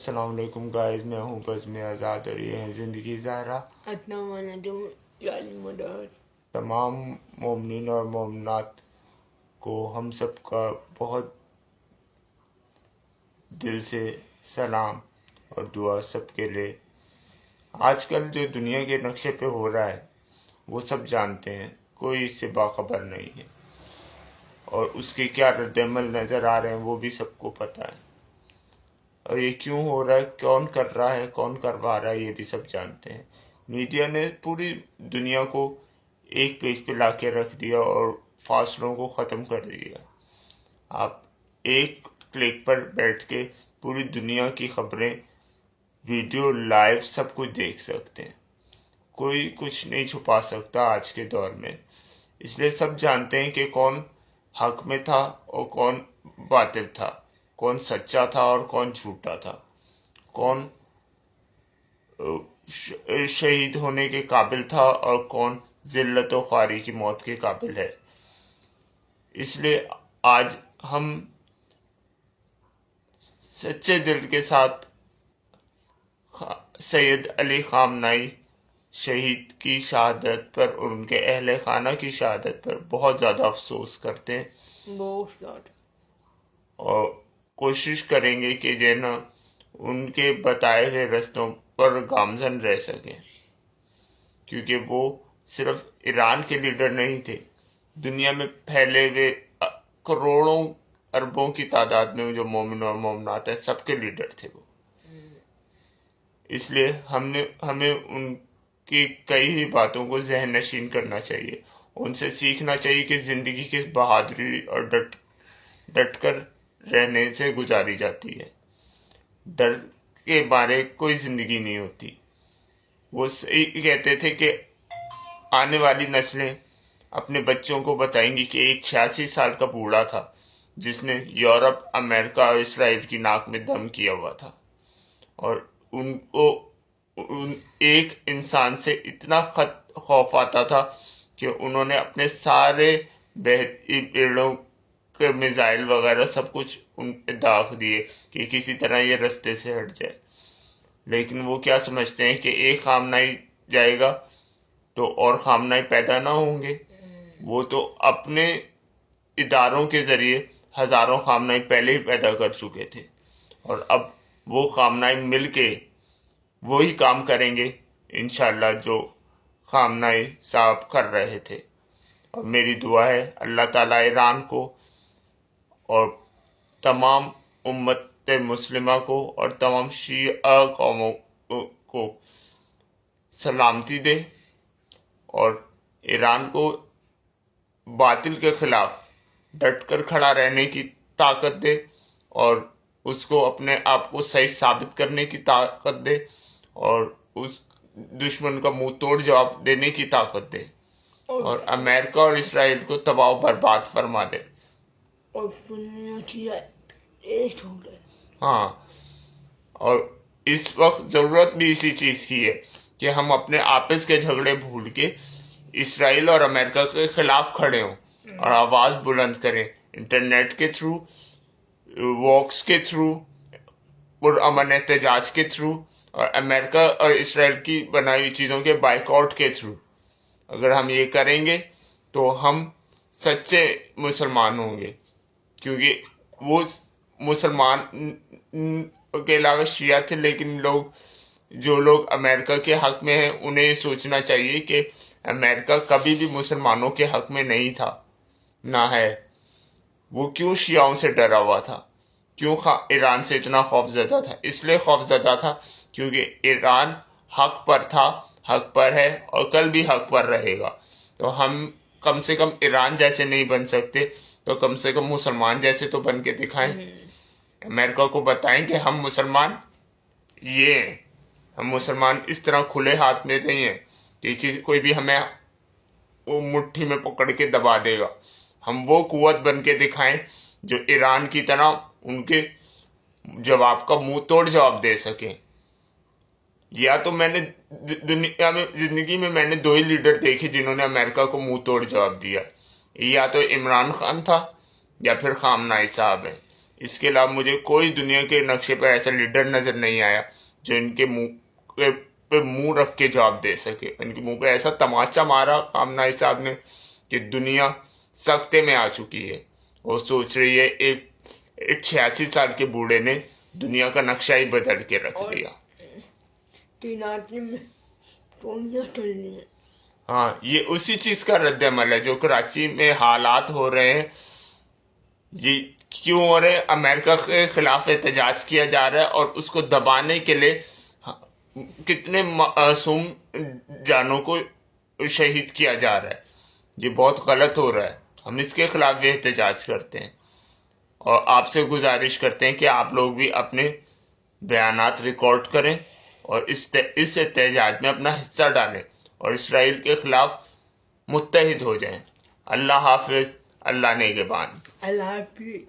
السلام علیکم گائز، میں ہوں بزم آزاد اور یہ ہیں زندگی زہرا۔ تمام مومنین اور مومنات کو ہم سب کا بہت دل سے سلام اور دعا سب کے لیے۔ آج کل جو دنیا کے نقشے پہ ہو رہا ہے وہ سب جانتے ہیں، کوئی اس سے باخبر نہیں ہے، اور اس کے کیا رد عمل نظر آ رہے ہیں وہ بھی سب کو پتہ ہے، اور یہ کیوں ہو رہا ہے، کون کر رہا ہے، کون کروا رہا ہے، یہ بھی سب جانتے ہیں۔ میڈیا نے پوری دنیا کو ایک پیج پہ لا کے رکھ دیا اور فاصلوں کو ختم کر دیا۔ آپ ایک کلک پر بیٹھ کے پوری دنیا کی خبریں، ویڈیو، لائیو سب کچھ دیکھ سکتے ہیں۔ کوئی کچھ نہیں چھپا سکتا آج کے دور میں، اس لیے سب جانتے ہیں کہ کون حق میں تھا اور کون باطل تھا، کون سچا تھا اور کون جھوٹا تھا، کون شہید ہونے کے قابل تھا اور کون ذلت و خواری کی موت کے قابل ہے۔ اس لیے آج ہم سچے دل کے ساتھ سید علی خامنہئی شہید کی شہادت پر اور ان کے اہل خانہ کی شہادت پر بہت زیادہ افسوس کرتے ہیں، بہت زیادہ، اور کوشش کریں گے کہ جینا ان کے بتائے ہوئے رستوں پر گامزن رہ سکیں، کیونکہ وہ صرف ایران کے لیڈر نہیں تھے، دنیا میں پھیلے ہوئے کروڑوں اربوں کی تعداد میں جو مومن اور مومنات ہیں سب کے لیڈر تھے وہ۔ اس لیے ہمیں ان کی کئی ہی باتوں کو ذہن نشین کرنا چاہیے، ان سے سیکھنا چاہیے کہ زندگی کس بہادری اور ڈٹ کر رہنے سے گزاری جاتی ہے۔ ڈر کے بارے کوئی زندگی نہیں ہوتی۔ وہ کہتے تھے کہ آنے والی نسلیں اپنے بچوں کو بتائیں گی کہ ایک 86 سال کا بوڑھا تھا جس نے یورپ، امریکہ اور اسرائیل کی ناک میں دم کیا ہوا تھا، اور ان کو ایک انسان سے اتنا خوف آتا تھا کہ انہوں نے اپنے سارے بیڑوں کے میزائل وغیرہ سب کچھ ان پہ داغ دیے کہ کسی طرح یہ رستے سے ہٹ جائے۔ لیکن وہ کیا سمجھتے ہیں کہ ایک خامنہئی جائے گا تو اور خامنہئی پیدا نہ ہوں گے؟ وہ تو اپنے اداروں کے ذریعے ہزاروں خامنہئی پہلے ہی پیدا کر چکے تھے، اور اب وہ خامنہئی مل کے وہی کام کریں گے انشاءاللہ جو خامنہئی صاحب کر رہے تھے۔ اور میری دعا ہے اللہ تعالیٰ ایران کو اور تمام امت مسلمہ کو اور تمام شیعہ قوموں کو سلامتی دے، اور ایران کو باطل کے خلاف ڈٹ کر کھڑا رہنے کی طاقت دے، اور اس کو اپنے آپ کو صحیح ثابت کرنے کی طاقت دے، اور اس دشمن کا منہ توڑ جواب دینے کی طاقت دے، اور امریکہ اور اسرائیل کو تباہ و برباد فرما دے۔ اور دنیا کی ایک ہو گئے۔ ہاں، اور اس وقت ضرورت بھی اسی چیز کی ہے کہ ہم اپنے آپس کے جھگڑے بھول کے اسرائیل اور امریکہ کے خلاف کھڑے ہوں اور آواز بلند کریں، انٹرنیٹ کے تھرو، واکس کے تھرو، پرامن احتجاج کے تھرو، اور امریکہ اور اسرائیل کی بنائی ہوئی چیزوں کے بائیکاٹ کے تھرو۔ اگر ہم یہ کریں گے تو ہم سچے مسلمان ہوں گے، کیونکہ وہ مسلمان کے علاوہ شیعہ تھے، لیکن جو لوگ امریکہ کے حق میں ہیں انہیں یہ سوچنا چاہیے کہ امریکہ کبھی بھی مسلمانوں کے حق میں نہیں تھا، نہ ہے۔ وہ کیوں شیعوں سے ڈرا ہوا تھا، کیوں ایران سے اتنا خوف زدہ تھا؟ اس لیے خوف زدہ تھا کیونکہ ایران حق پر تھا، حق پر ہے، اور کل بھی حق پر رہے گا۔ تو ہم کم سے کم ایران جیسے نہیں بن سکتے تو کم سے کم مسلمان جیسے تو بن کے دکھائیں، امریکہ کو بتائیں کہ ہم مسلمان یہ ہیں، ہم مسلمان اس طرح کھلے ہاتھ میں نہیں ہیں کہ کوئی بھی ہمیں وہ مٹھی میں پکڑ کے دبا دے گا۔ ہم وہ قوت بن کے دکھائیں جو ایران کی طرح ان کے جواب کا منہ توڑ جواب دے سکیں۔ یا تو میں نے دنیا میں زندگی میں نے دو ہی لیڈر دیکھے جنہوں نے امریکہ کو منہ توڑ جواب دیا، یا تو عمران خان تھا یا پھر خامنہئی صاحب ہیں۔ اس کے علاوہ مجھے کوئی دنیا کے نقشے پر ایسا لیڈر نظر نہیں آیا جو ان کے منہ پہ منہ رکھ کے جواب دے سکے. ان کے منہ پہ ایسا تماچا مارا خامنہ ای صاحب نے کہ دنیا سختے میں آ چکی ہے. وہ سوچ رہی ہے ایک 86 سال کے بوڑھے نے دنیا کا نقشہ ہی بدل کے رکھ دیا. 3 آدمی میں گولیاں چلنی ہیں. ہاں یہ اسی چیز کا رد عمل ہے جو کراچی میں حالات ہو رہے ہیں. یہ کیوں ہو رہے؟ امریکہ کے خلاف احتجاج کیا جا رہا ہے اور اس کو دبانے کے لیے کتنے معصوم جانوں کو شہید کیا جا رہا ہے. یہ بہت غلط ہو رہا ہے. ہم اس کے خلاف بھی احتجاج کرتے ہیں اور آپ سے گزارش کرتے ہیں کہ آپ لوگ بھی اپنے بیانات ریکارڈ کریں اور اس احتجاج میں اپنا حصہ ڈالیں اور اسرائیل کے خلاف متحد ہو جائیں. اللہ حافظ. اللہ نگہبان. اللہ حافظ.